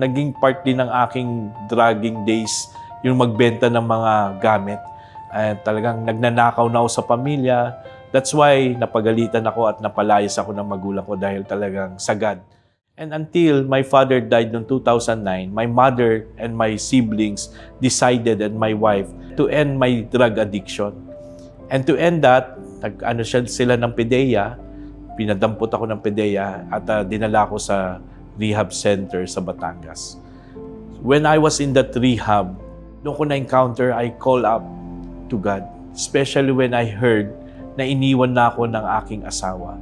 Naging part din ng aking drugging days yung magbenta ng mga gamit. Talagang nagnanakaw na ako sa pamilya. That's why napagalitan ako at napalayas ako ng magulang ko dahil talagang sagad. And until my father died noong 2009, my mother and my siblings decided, and my wife, to end my drug addiction. And to end that, sila ng PDEA, pinadampot ako ng PDEA at dinala ko sa rehab center sa Batangas. When I was in that rehab, doon ko na-encounter, I call up to God. Especially when I heard na iniwan na ako ng aking asawa.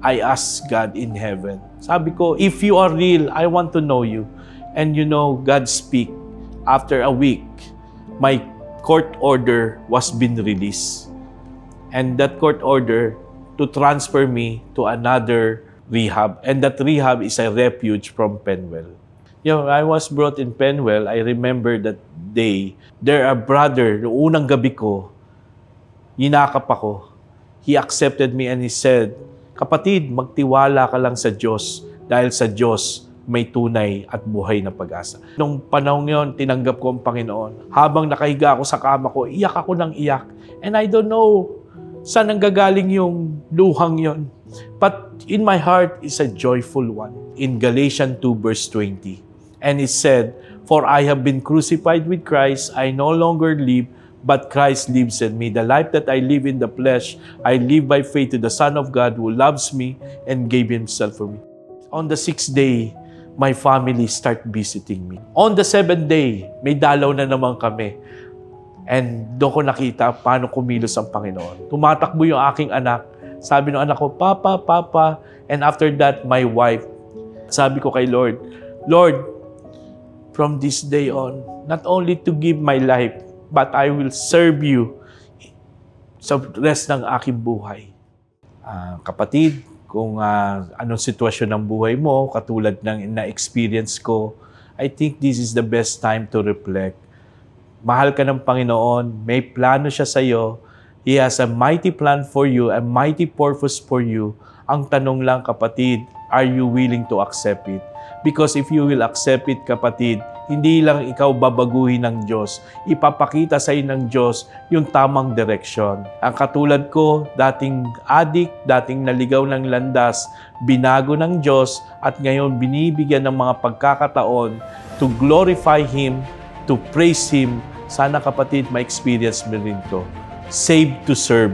I asked God in heaven. Sabi ko, if you are real, I want to know you. And you know, God speak. After a week, my court order was been released. And that court order to transfer me to another rehab. And that rehab is a refuge from Penwell. I was brought in Penwell. I remember that day. There a brother, noong unang gabi ko, yinakap ako. He accepted me and he said, "Kapatid, magtiwala ka lang sa Diyos dahil sa Diyos may tunay at buhay na pag-asa." Nung panahon yon, tinanggap ko ang Panginoon. Habang nakahiga ako sa kama ko, iyak ako ng iyak. And I don't know saan nanggagaling yung luhang yon. But in my heart is a joyful one. In Galatians 2 verse 20. And it said, "For I have been crucified with Christ, I no longer live, but Christ lives in me. The life that I live in the flesh, I live by faith to the Son of God who loves me and gave Himself for me." On the 6th day, my family start visiting me. On the 7th day, may dalaw na naman kami. And doon ko nakita paano kumilos ang Panginoon. Tumatakbo yung aking anak. Sabi ng anak ko, "Papa, Papa." And after that, my wife, sabi ko kay Lord, "Lord, from this day on, not only to give my life, but I will serve you sa rest ng aking buhay." Kapatid, kung anong sitwasyon ng buhay mo, katulad ng na-experience ko, I think this is the best time to reflect. Mahal ka ng Panginoon, may plano siya sa iyo. He has a mighty plan for you, a mighty purpose for you. Ang tanong lang, kapatid, are you willing to accept it? Because if you will accept it, kapatid, hindi lang ikaw babaguhin ng Diyos. Ipapakita sa iyo ng Diyos yung tamang direksyon. Ang katulad ko, dating addict, dating naligaw ng landas, binago ng Diyos at ngayon binibigyan ng mga pagkakataon to glorify Him, to praise Him. Sana kapatid, ma-experience mo rin to. Saved to serve.